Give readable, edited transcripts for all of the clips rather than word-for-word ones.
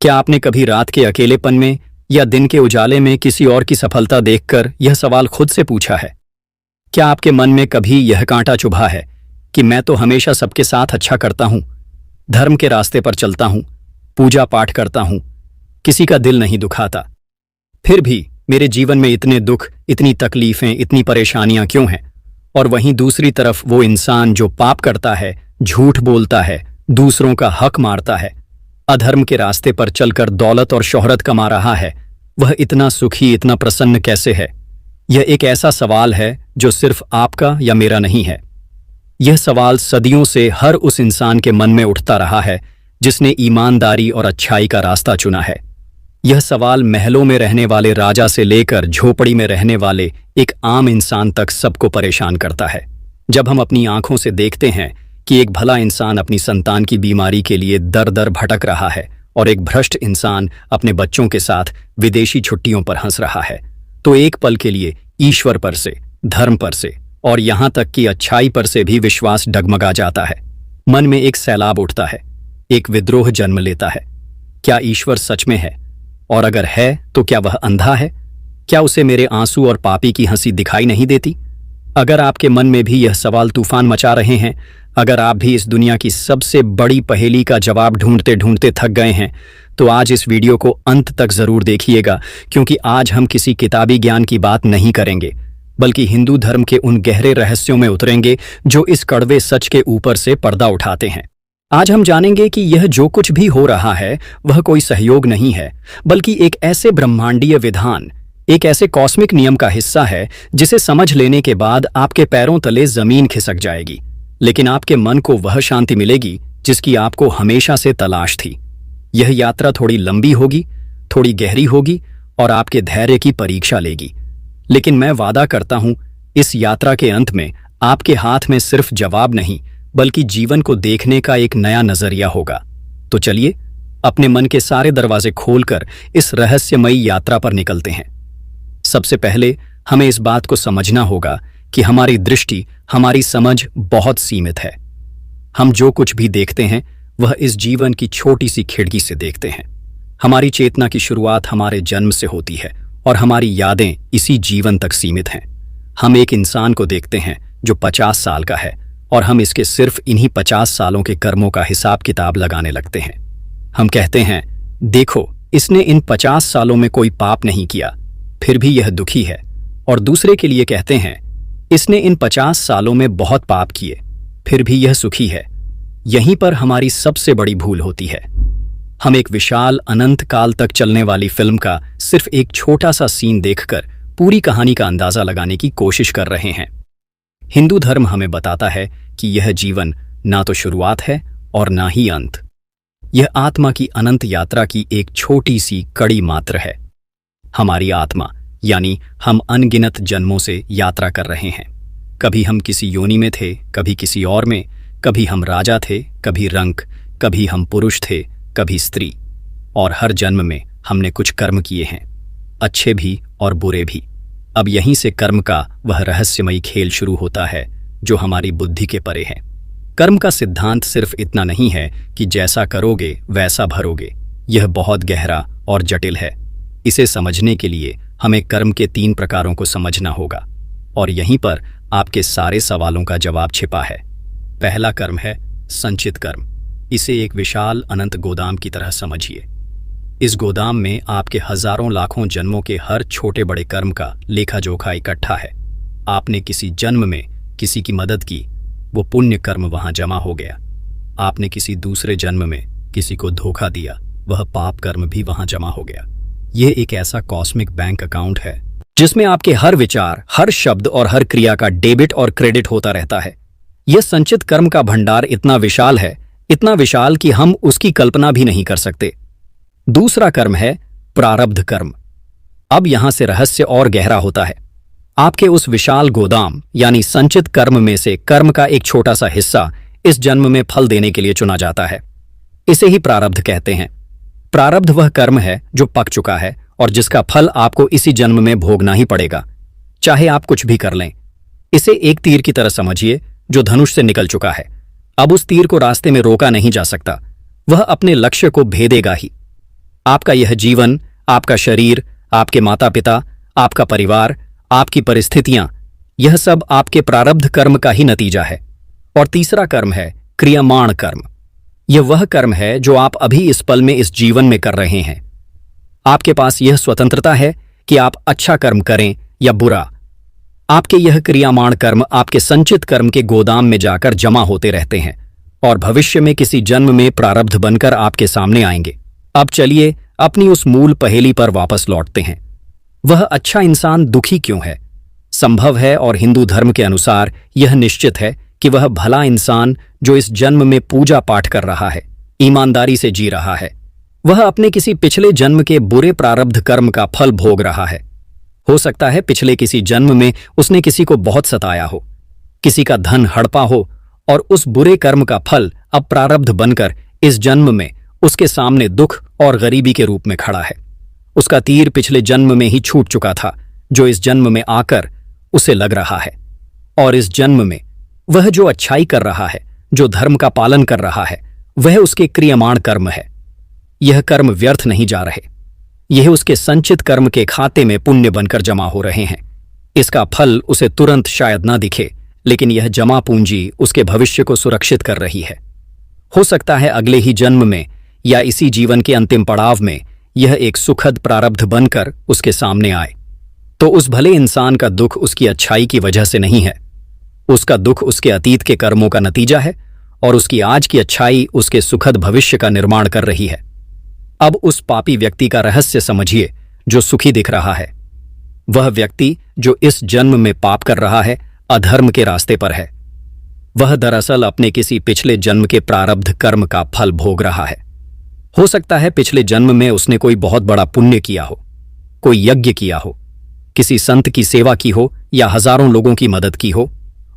क्या आपने कभी रात के अकेलेपन में या दिन के उजाले में किसी और की सफलता देखकर यह सवाल खुद से पूछा है? क्या आपके मन में कभी यह कांटा चुभा है कि मैं तो हमेशा सबके साथ अच्छा करता हूं, धर्म के रास्ते पर चलता हूं, पूजा पाठ करता हूं, किसी का दिल नहीं दुखाता, फिर भी मेरे जीवन में इतने दुख, इतनी तकलीफें, इतनी परेशानियां क्यों हैं? और वहीं दूसरी तरफ वो इंसान जो पाप करता है, झूठ बोलता है, दूसरों का हक मारता है, अधर्म के रास्ते पर चलकर दौलत और शोहरत कमा रहा है, वह इतना सुखी, इतना प्रसन्न कैसे है? यह एक ऐसा सवाल है जो सिर्फ आपका या मेरा नहीं है। यह सवाल सदियों से हर उस इंसान के मन में उठता रहा है जिसने ईमानदारी और अच्छाई का रास्ता चुना है। यह सवाल महलों में रहने वाले राजा से लेकर झोपड़ी में रहने वाले एक आम इंसान तक सबको परेशान करता है। जब हम अपनी आंखों से देखते हैं कि एक भला इंसान अपनी संतान की बीमारी के लिए दर दर भटक रहा है और एक भ्रष्ट इंसान अपने बच्चों के साथ विदेशी छुट्टियों पर हंस रहा है, तो एक पल के लिए ईश्वर पर से, धर्म पर से और यहां तक कि अच्छाई पर से भी विश्वास डगमगा जाता है। मन में एक सैलाब उठता है, एक विद्रोह जन्म लेता है। क्या ईश्वर सच में है? और अगर है तो क्या वह अंधा है? क्या उसे मेरे आंसू और पापी की हंसी दिखाई नहीं देती? अगर आपके मन में भी यह सवाल तूफान मचा रहे हैं, अगर आप भी इस दुनिया की सबसे बड़ी पहेली का जवाब ढूंढते ढूंढते थक गए हैं, तो आज इस वीडियो को अंत तक जरूर देखिएगा, क्योंकि आज हम किसी किताबी ज्ञान की बात नहीं करेंगे, बल्कि हिंदू धर्म के उन गहरे रहस्यों में उतरेंगे जो इस कड़वे सच के ऊपर से पर्दा उठाते हैं। आज हम जानेंगे कि यह जो कुछ भी हो रहा है वह कोई सहयोग नहीं है, बल्कि एक ऐसे ब्रह्मांडीय विधान, एक ऐसे कॉस्मिक नियम का हिस्सा है जिसे समझ लेने के बाद आपके पैरों तले जमीन खिसक जाएगी, लेकिन आपके मन को वह शांति मिलेगी जिसकी आपको हमेशा से तलाश थी। यह यात्रा थोड़ी लंबी होगी, थोड़ी गहरी होगी और आपके धैर्य की परीक्षा लेगी, लेकिन मैं वादा करता हूं इस यात्रा के अंत में आपके हाथ में सिर्फ जवाब नहीं, बल्कि जीवन को देखने का एक नया नजरिया होगा। तो चलिए अपने मन के सारे दरवाजे खोलकर इस रहस्यमयी यात्रा पर निकलते हैं। सबसे पहले हमें इस बात को समझना होगा कि हमारी दृष्टि, हमारी समझ बहुत सीमित है। हम जो कुछ भी देखते हैं वह इस जीवन की छोटी सी खिड़की से देखते हैं। हमारी चेतना की शुरुआत हमारे जन्म से होती है और हमारी यादें इसी जीवन तक सीमित हैं। हम एक इंसान को देखते हैं जो 50 साल का है और हम इसके सिर्फ इन्हीं 50 सालों के कर्मों का हिसाब किताब लगाने लगते हैं। हम कहते हैं, देखो, इसने इन 50 सालों में कोई पाप नहीं किया, फिर भी यह दुखी है। और दूसरे के लिए कहते हैं, इसने इन 50 सालों में बहुत पाप किए, फिर भी यह सुखी है। यहीं पर हमारी सबसे बड़ी भूल होती है। हम एक विशाल अनंत काल तक चलने वाली फिल्म का सिर्फ एक छोटा सा सीन देखकर पूरी कहानी का अंदाजा लगाने की कोशिश कर रहे हैं। हिंदू धर्म हमें बताता है कि यह जीवन ना तो शुरुआत है और ना ही अंत। यह आत्मा की अनंत यात्रा की एक छोटी सी कड़ी मात्र है। हमारी आत्मा यानी हम अनगिनत जन्मों से यात्रा कर रहे हैं। कभी हम किसी योनि में थे, कभी किसी और में, कभी हम राजा थे, कभी रंक, कभी हम पुरुष थे, कभी स्त्री, और हर जन्म में हमने कुछ कर्म किए हैं, अच्छे भी और बुरे भी। अब यहीं से कर्म का वह रहस्यमयी खेल शुरू होता है जो हमारी बुद्धि के परे है। कर्म का सिद्धांत सिर्फ इतना नहीं है कि जैसा करोगे वैसा भरोगे। यह बहुत गहरा और जटिल है। इसे समझने के लिए हमें कर्म के 3 प्रकारों को समझना होगा, और यहीं पर आपके सारे सवालों का जवाब छिपा है। पहला कर्म है संचित कर्म। इसे एक विशाल अनंत गोदाम की तरह समझिए। इस गोदाम में आपके हजारों लाखों जन्मों के हर छोटे बड़े कर्म का लेखा जोखा इकट्ठा है। आपने किसी जन्म में किसी की मदद की, वो पुण्य कर्म वहां जमा हो गया। आपने किसी दूसरे जन्म में किसी को धोखा दिया, वह पाप कर्म भी वहां जमा हो गया। यह एक ऐसा कॉस्मिक बैंक अकाउंट है जिसमें आपके हर विचार, हर शब्द और हर क्रिया का डेबिट और क्रेडिट होता रहता है। यह संचित कर्म का भंडार इतना विशाल है, इतना विशाल कि हम उसकी कल्पना भी नहीं कर सकते। दूसरा कर्म है प्रारब्ध कर्म। अब यहां से रहस्य और गहरा होता है। आपके उस विशाल गोदाम यानी संचित कर्म में से कर्म का एक छोटा सा हिस्सा इस जन्म में फल देने के लिए चुना जाता है। इसे ही प्रारब्ध कहते हैं। प्रारब्ध वह कर्म है जो पक चुका है और जिसका फल आपको इसी जन्म में भोगना ही पड़ेगा, चाहे आप कुछ भी कर लें। इसे एक तीर की तरह समझिए जो धनुष से निकल चुका है। अब उस तीर को रास्ते में रोका नहीं जा सकता, वह अपने लक्ष्य को भेदेगा ही। आपका यह जीवन, आपका शरीर, आपके माता पिता, आपका परिवार, आपकी परिस्थितियां, यह सब आपके प्रारब्ध कर्म का ही नतीजा है। और तीसरा कर्म है क्रियमाण कर्म। यह वह कर्म है जो आप अभी इस पल में इस जीवन में कर रहे हैं। आपके पास यह स्वतंत्रता है कि आप अच्छा कर्म करें या बुरा। आपके यह क्रियामाण कर्म आपके संचित कर्म के गोदाम में जाकर जमा होते रहते हैं और भविष्य में किसी जन्म में प्रारब्ध बनकर आपके सामने आएंगे। अब चलिए अपनी उस मूल पहेली पर वापस लौटते हैं। वह अच्छा इंसान दुखी क्यों है? संभव है और हिंदू धर्म के अनुसार यह निश्चित है कि वह भला इंसान जो इस जन्म में पूजा पाठ कर रहा है, ईमानदारी से जी रहा है, वह अपने किसी पिछले जन्म के बुरे प्रारब्ध कर्म का फल भोग रहा है। हो सकता है पिछले किसी जन्म में उसने किसी को बहुत सताया हो, किसी का धन हड़पा हो, और उस बुरे कर्म का फल अब प्रारब्ध बनकर इस जन्म में उसके सामने दुख और गरीबी के रूप में खड़ा है। उसका तीर पिछले जन्म में ही छूट चुका था, जो इस जन्म में आकर उसे लग रहा है। और इस जन्म में वह जो अच्छाई कर रहा है, जो धर्म का पालन कर रहा है, वह उसके क्रियमाण कर्म है। यह कर्म व्यर्थ नहीं जा रहे, यह उसके संचित कर्म के खाते में पुण्य बनकर जमा हो रहे हैं। इसका फल उसे तुरंत शायद ना दिखे, लेकिन यह जमा पूंजी उसके भविष्य को सुरक्षित कर रही है। हो सकता है अगले ही जन्म में या इसी जीवन के अंतिम पड़ाव में यह एक सुखद प्रारब्ध बनकर उसके सामने आए। तो उस भले इंसान का दुख उसकी अच्छाई की वजह से नहीं है, उसका दुख उसके अतीत के कर्मों का नतीजा है, और उसकी आज की अच्छाई उसके सुखद भविष्य का निर्माण कर रही है। अब उस पापी व्यक्ति का रहस्य समझिए जो सुखी दिख रहा है। वह व्यक्ति जो इस जन्म में पाप कर रहा है, अधर्म के रास्ते पर है। वह दरअसल अपने किसी पिछले जन्म के प्रारब्ध कर्म का फल भोग रहा है। हो सकता है पिछले जन्म में उसने कोई बहुत बड़ा पुण्य किया हो, कोई यज्ञ किया हो, किसी संत की सेवा की हो या हजारों लोगों की मदद की हो।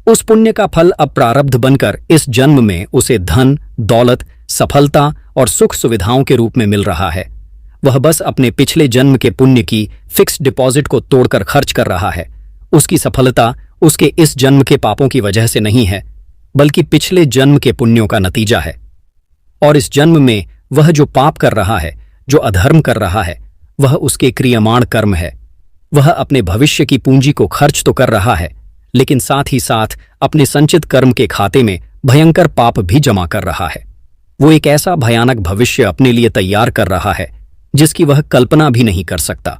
उस पुण्य का फल अब प्रारब्ध बनकर इस जन्म में उसे धन, दौलत, सफलता और सुख सुविधाओं के रूप में मिल रहा है। वह बस अपने पिछले जन्म के पुण्य की फिक्स डिपॉजिट को तोड़कर खर्च कर रहा है। उसकी सफलता उसके इस जन्म के पापों की वजह से नहीं है, बल्कि पिछले जन्म के पुण्यों का नतीजा है। और इस जन्म में वह जो पाप कर रहा है, जो अधर्म कर रहा है, वह उसके क्रियमाण कर्म है। वह अपने भविष्य की पूंजी को खर्च तो कर रहा है, लेकिन साथ ही साथ अपने संचित कर्म के खाते में भयंकर पाप भी जमा कर रहा है। वो एक ऐसा भयानक भविष्य अपने लिए तैयार कर रहा है जिसकी वह कल्पना भी नहीं कर सकता।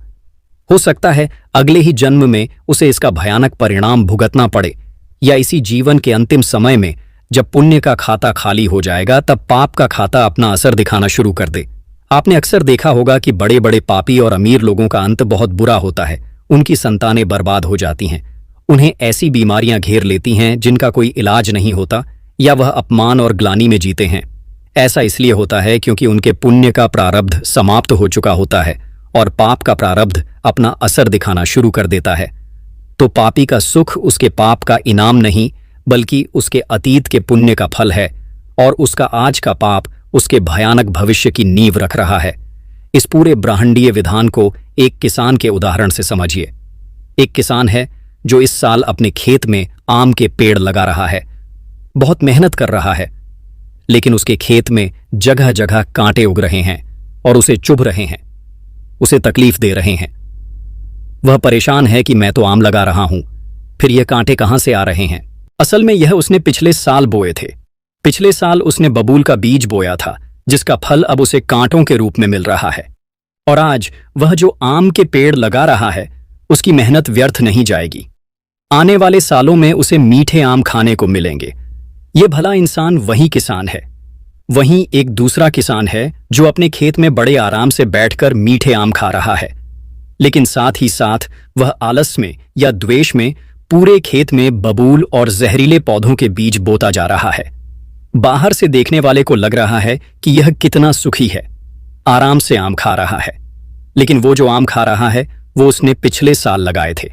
हो सकता है अगले ही जन्म में उसे इसका भयानक परिणाम भुगतना पड़े, या इसी जीवन के अंतिम समय में जब पुण्य का खाता खाली हो जाएगा तब पाप का खाता अपना असर दिखाना शुरू कर दे। आपने अक्सर देखा होगा कि बड़े बड़े पापी और अमीर लोगों का अंत बहुत बुरा होता है। उनकी संतानें बर्बाद हो जाती हैं, उन्हें ऐसी बीमारियां घेर लेती हैं जिनका कोई इलाज नहीं होता, या वह अपमान और ग्लानि में जीते हैं। ऐसा इसलिए होता है क्योंकि उनके पुण्य का प्रारब्ध समाप्त हो चुका होता है और पाप का प्रारब्ध अपना असर दिखाना शुरू कर देता है। तो पापी का सुख उसके पाप का इनाम नहीं, बल्कि उसके अतीत के पुण्य का फल है, और उसका आज का पाप उसके भयानक भविष्य की नींव रख रहा है। इस पूरे ब्रह्मांडीय विधान को एक किसान के उदाहरण से समझिए। एक किसान है जो इस साल अपने खेत में आम के पेड़ लगा रहा है, बहुत मेहनत कर रहा है, लेकिन उसके खेत में जगह जगह कांटे उग रहे हैं और उसे चुभ रहे हैं, उसे तकलीफ दे रहे हैं। वह परेशान है कि मैं तो आम लगा रहा हूं, फिर यह कांटे कहां से आ रहे हैं। असल में यह उसने पिछले साल बोए थे। पिछले साल उसने बबूल का बीज बोया था, जिसका फल अब उसे कांटों के रूप में मिल रहा है। और आज वह जो आम के पेड़ लगा रहा है, उसकी मेहनत व्यर्थ नहीं जाएगी। आने वाले सालों में उसे मीठे आम खाने को मिलेंगे। ये भला इंसान वही किसान है। वहीं एक दूसरा किसान है जो अपने खेत में बड़े आराम से बैठकर मीठे आम खा रहा है, लेकिन साथ ही साथ वह आलस में या द्वेष में पूरे खेत में बबूल और जहरीले पौधों के बीज बोता जा रहा है। बाहर से देखने वाले को लग रहा है कि यह कितना सुखी है, आराम से आम खा रहा है, लेकिन वो जो आम खा रहा है वो उसने पिछले साल लगाए थे।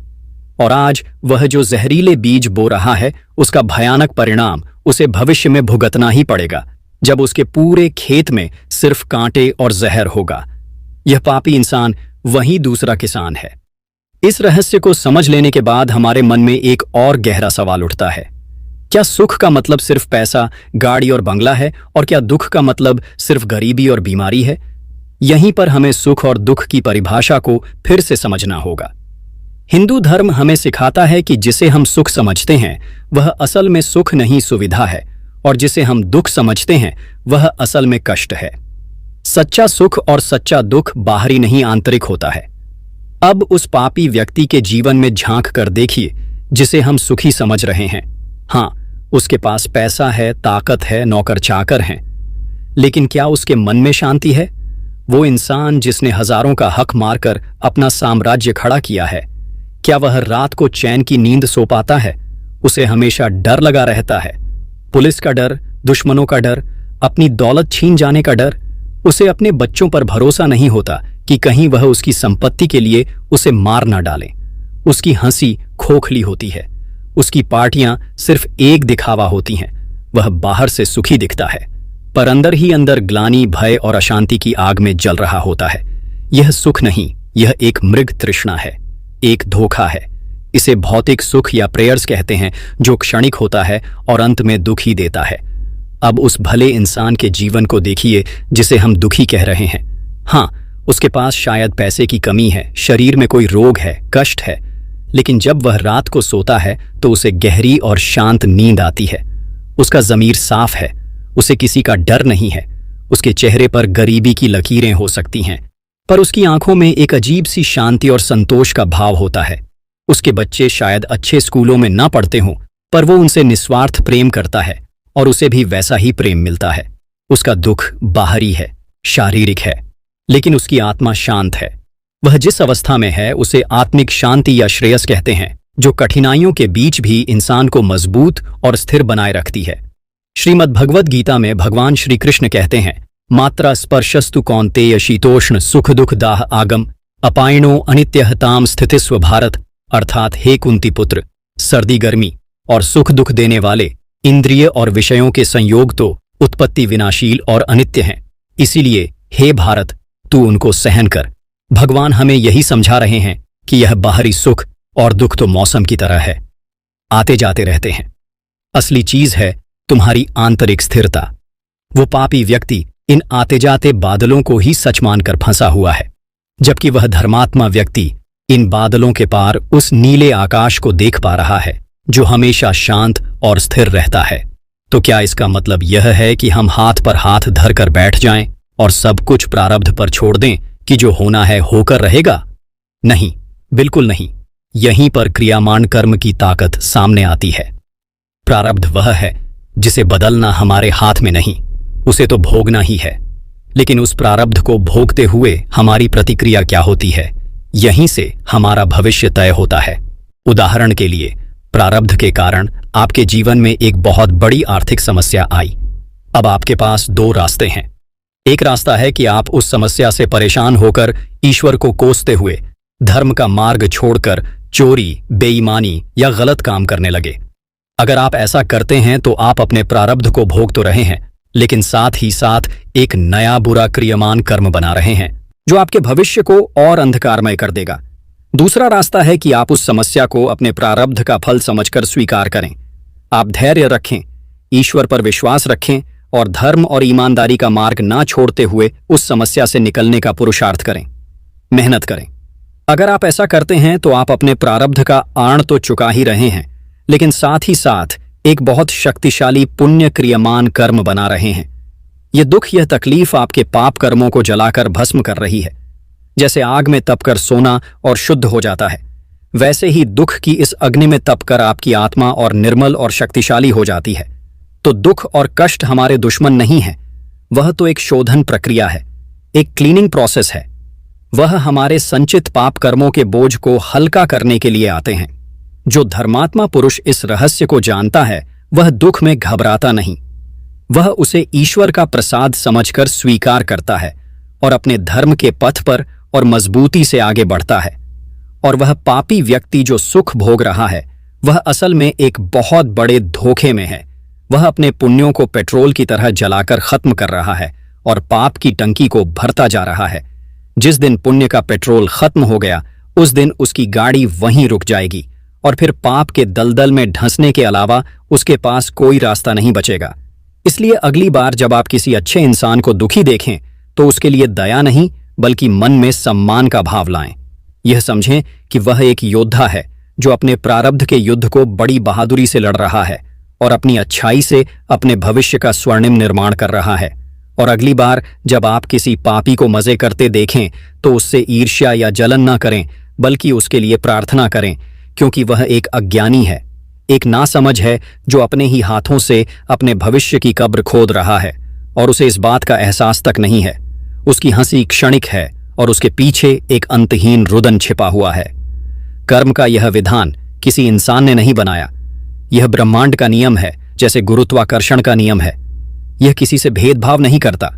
और आज वह जो जहरीले बीज बो रहा है, उसका भयानक परिणाम उसे भविष्य में भुगतना ही पड़ेगा, जब उसके पूरे खेत में सिर्फ कांटे और जहर होगा। यह पापी इंसान वही दूसरा किसान है। इस रहस्य को समझ लेने के बाद हमारे मन में एक और गहरा सवाल उठता है, क्या सुख का मतलब सिर्फ पैसा, गाड़ी और बंगला है, और क्या दुख का मतलब सिर्फ गरीबी और बीमारी है? यहीं पर हमें सुख और दुख की परिभाषा को फिर से समझना होगा। हिंदू धर्म हमें सिखाता है कि जिसे हम सुख समझते हैं वह असल में सुख नहीं सुविधा है, और जिसे हम दुख समझते हैं वह असल में कष्ट है। सच्चा सुख और सच्चा दुख बाहरी नहीं आंतरिक होता है। अब उस पापी व्यक्ति के जीवन में झांक कर देखिए जिसे हम सुखी समझ रहे हैं। हाँ, उसके पास पैसा है, ताकत है, नौकर चाकर हैं, लेकिन क्या उसके मन में शांति है? वो इंसान जिसने हजारों का हक मारकर अपना साम्राज्य खड़ा किया है, क्या वह रात को चैन की नींद सो पाता है? उसे हमेशा डर लगा रहता है। पुलिस का डर, दुश्मनों का डर, अपनी दौलत छीन जाने का डर। उसे अपने बच्चों पर भरोसा नहीं होता कि कहीं वह उसकी संपत्ति के लिए उसे मार ना डालें। उसकी हंसी खोखली होती है। उसकी पार्टियां सिर्फ एक दिखावा होती हैं। वह बाहर से सुखी दिखता है, पर अंदर ही अंदर ग्लानि, भय और अशांति की आग में जल रहा होता है। यह सुख नहीं, यह एक मृग तृष्णा है, एक धोखा है। इसे भौतिक सुख या प्रेयर्स कहते हैं, जो क्षणिक होता है और अंत में दुख ही देता है। अब उस भले इंसान के जीवन को देखिए जिसे हम दुखी कह रहे हैं। हाँ, उसके पास शायद पैसे की कमी है, शरीर में कोई रोग है, कष्ट है, लेकिन जब वह रात को सोता है तो उसे गहरी और शांत नींद आती है। उसका ज़मीर साफ है, उसे किसी का डर नहीं है। उसके चेहरे पर गरीबी की लकीरें हो सकती हैं, पर उसकी आंखों में एक अजीब सी शांति और संतोष का भाव होता है। उसके बच्चे शायद अच्छे स्कूलों में ना पढ़ते हों, पर वो उनसे निस्वार्थ प्रेम करता है और उसे भी वैसा ही प्रेम मिलता है। उसका दुख बाहरी है, शारीरिक है, लेकिन उसकी आत्मा शांत है। वह जिस अवस्था में है उसे आत्मिक शांति या श्रेयस कहते हैं, जो कठिनाइयों के बीच भी इंसान को मजबूत और स्थिर बनाए रखती है। श्रीमद् भगवद गीता में भगवान श्री कृष्ण कहते हैं, मात्रा स्पर्शस्तु कौन्तेय शीतोष्ण सुख दुख दाह आगम अपायणो अनित्यः ताम स्थितिस्व भारत। अर्थात हे कुंती पुत्र, सर्दी गर्मी और सुख दुख देने वाले इंद्रिय और विषयों के संयोग तो उत्पत्ति विनाशील और अनित्य हैं। इसीलिए हे भारत, तू उनको सहन कर। भगवान हमें यही समझा रहे हैं कि यह बाहरी सुख और दुख तो मौसम की तरह है, आते जाते रहते हैं। असली चीज है तुम्हारी आंतरिक स्थिरता। वो पापी व्यक्ति इन आते जाते बादलों को ही सच मानकर फंसा हुआ है, जबकि वह धर्मात्मा व्यक्ति इन बादलों के पार उस नीले आकाश को देख पा रहा है जो हमेशा शांत और स्थिर रहता है। तो क्या इसका मतलब यह है कि हम हाथ पर हाथ धरकर बैठ जाएं और सब कुछ प्रारब्ध पर छोड़ दें कि जो होना है होकर रहेगा? नहीं, बिल्कुल नहीं। यहीं पर क्रियामान कर्म की ताकत सामने आती है। प्रारब्ध वह है जिसे बदलना हमारे हाथ में नहीं, उसे तो भोगना ही है। लेकिन उस प्रारब्ध को भोगते हुए हमारी प्रतिक्रिया क्या होती है, यहीं से हमारा भविष्य तय होता है। उदाहरण के लिए, प्रारब्ध के कारण आपके जीवन में एक बहुत बड़ी आर्थिक समस्या आई। अब आपके पास दो रास्ते हैं। एक रास्ता है कि आप उस समस्या से परेशान होकर ईश्वर को कोसते हुए धर्म का मार्ग छोड़कर चोरी, बेईमानी या गलत काम करने लगे। अगर आप ऐसा करते हैं तो आप अपने प्रारब्ध को भोग तो रहे हैं, लेकिन साथ ही साथ एक नया बुरा क्रियमान कर्म बना रहे हैं जो आपके भविष्य को और अंधकारमय कर देगा। दूसरा रास्ता है कि आप उस समस्या को अपने प्रारब्ध का फल समझकर स्वीकार करें। आप धैर्य रखें, ईश्वर पर विश्वास रखें और धर्म और ईमानदारी का मार्ग ना छोड़ते हुए उस समस्या से निकलने का पुरुषार्थ करें, मेहनत करें। अगर आप ऐसा करते हैं तो आप अपने प्रारब्ध का आण तो चुका ही रहे हैं, लेकिन साथ ही साथ एक बहुत शक्तिशाली पुण्य क्रियमान कर्म बना रहे हैं। यह दुख, यह तकलीफ आपके पाप कर्मों को जलाकर भस्म कर रही है। जैसे आग में तपकर सोना और शुद्ध हो जाता है, वैसे ही दुख की इस अग्नि में तपकर आपकी आत्मा और निर्मल और शक्तिशाली हो जाती है। तो दुख और कष्ट हमारे दुश्मन नहीं है, वह तो एक शोधन प्रक्रिया है, एक क्लीनिंग प्रोसेस है। वह हमारे संचित पाप कर्मों के बोझ को हल्का करने के लिए आते हैं। जो धर्मात्मा पुरुष इस रहस्य को जानता है वह दुख में घबराता नहीं, वह उसे ईश्वर का प्रसाद समझकर स्वीकार करता है और अपने धर्म के पथ पर और मजबूती से आगे बढ़ता है। और वह पापी व्यक्ति जो सुख भोग रहा है वह असल में एक बहुत बड़े धोखे में है। वह अपने पुण्यों को पेट्रोल की तरह जलाकर खत्म कर रहा है और पाप की टंकी को भरता जा रहा है। जिस दिन पुण्य का पेट्रोल खत्म हो गया उस दिन उसकी गाड़ी वहीं रुक जाएगी और फिर पाप के दलदल में ढंसने के अलावा उसके पास कोई रास्ता नहीं बचेगा। इसलिए अगली बार जब आप किसी अच्छे इंसान को दुखी देखें तो उसके लिए दया नहीं बल्कि मन में सम्मान का भाव लाएं। यह समझें कि वह एक योद्धा है जो अपने प्रारब्ध के युद्ध को बड़ी बहादुरी से लड़ रहा है और अपनी अच्छाई से अपने भविष्य का स्वर्णिम निर्माण कर रहा है। और अगली बार जब आप किसी पापी को मजे करते देखें तो उससे ईर्ष्या या जलन ना करें बल्कि उसके लिए प्रार्थना करें, क्योंकि वह एक अज्ञानी है, एक नासमझ है जो अपने ही हाथों से अपने भविष्य की कब्र खोद रहा है और उसे इस बात का एहसास तक नहीं है। उसकी हंसी क्षणिक है और उसके पीछे एक अंतहीन रुदन छिपा हुआ है। कर्म का यह विधान किसी इंसान ने नहीं बनाया। यह ब्रह्मांड का नियम है, जैसे गुरुत्वाकर्षण का नियम है। यह किसी से भेदभाव नहीं करता।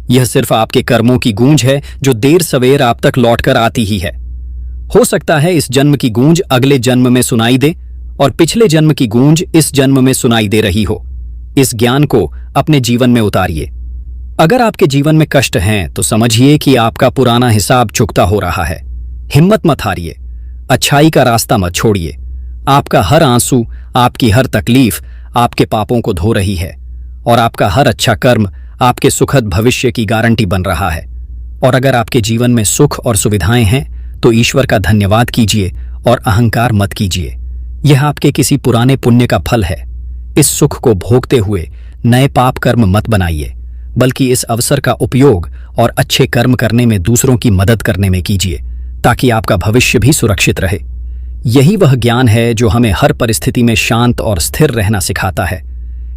यह सिर्फ आपके कर्मों की गूंज है जो देर सवेर आप तक लौटकर आती ही है। हो सकता है इस जन्म की गूंज अगले जन्म में सुनाई दे और पिछले जन्म की गूंज इस जन्म में सुनाई दे रही हो। इस ज्ञान को अपने जीवन में उतारिए। अगर आपके जीवन में कष्ट हैं तो समझिए कि आपका पुराना हिसाब चुकता हो रहा है। हिम्मत मत हारिए, अच्छाई का रास्ता मत छोड़िए। आपका हर आंसू, आपकी हर तकलीफ आपके पापों को धो रही है और आपका हर अच्छा कर्म आपके सुखद भविष्य की गारंटी बन रहा है। और अगर आपके जीवन में सुख और सुविधाएं हैं तो ईश्वर का धन्यवाद कीजिए और अहंकार मत कीजिए। यह आपके किसी पुराने पुण्य का फल है। इस सुख को भोगते हुए नए पाप कर्म मत बनाइए, बल्कि इस अवसर का उपयोग और अच्छे कर्म करने में दूसरों की मदद करने में कीजिए, ताकि आपका भविष्य भी सुरक्षित रहे। यही वह ज्ञान है जो हमें हर परिस्थिति में शांत और स्थिर रहना सिखाता है।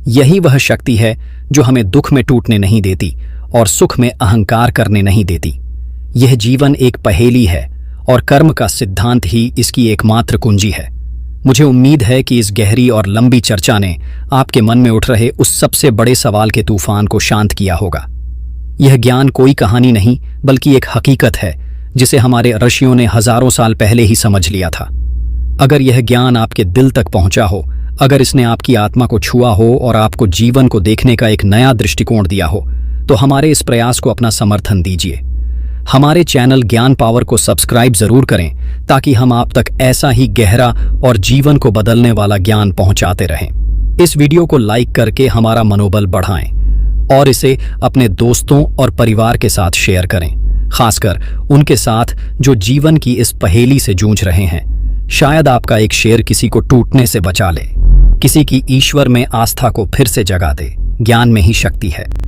यही वह शक्ति है जो हमें दुख में टूटने नहीं देती और सुख में अहंकार करने नहीं देती। यह जीवन एक पहेली है और कर्म का सिद्धांत ही इसकी एकमात्र कुंजी है। मुझे उम्मीद है कि इस गहरी और लंबी चर्चा ने आपके मन में उठ रहे उस सबसे बड़े सवाल के तूफान को शांत किया होगा। यह ज्ञान कोई कहानी नहीं बल्कि एक हकीकत है जिसे हमारे ऋषियों ने हजारों साल पहले ही समझ लिया था। अगर यह ज्ञान आपके दिल तक पहुंचा हो, अगर इसने आपकी आत्मा को छुआ हो और आपको जीवन को देखने का एक नया दृष्टिकोण दिया हो, तो हमारे इस प्रयास को अपना समर्थन दीजिए। हमारे चैनल ज्ञान पावर को सब्सक्राइब जरूर करें ताकि हम आप तक ऐसा ही गहरा और जीवन को बदलने वाला ज्ञान पहुंचाते रहें। इस वीडियो को लाइक करके हमारा मनोबल बढ़ाएं और इसे अपने दोस्तों और परिवार के साथ शेयर करें, खासकर उनके साथ जो जीवन की इस पहेली से जूझ रहे हैं। शायद आपका एक शेयर किसी को टूटने से बचा ले, किसी की ईश्वर में आस्था को फिर से जगा दे। ज्ञान में ही शक्ति है।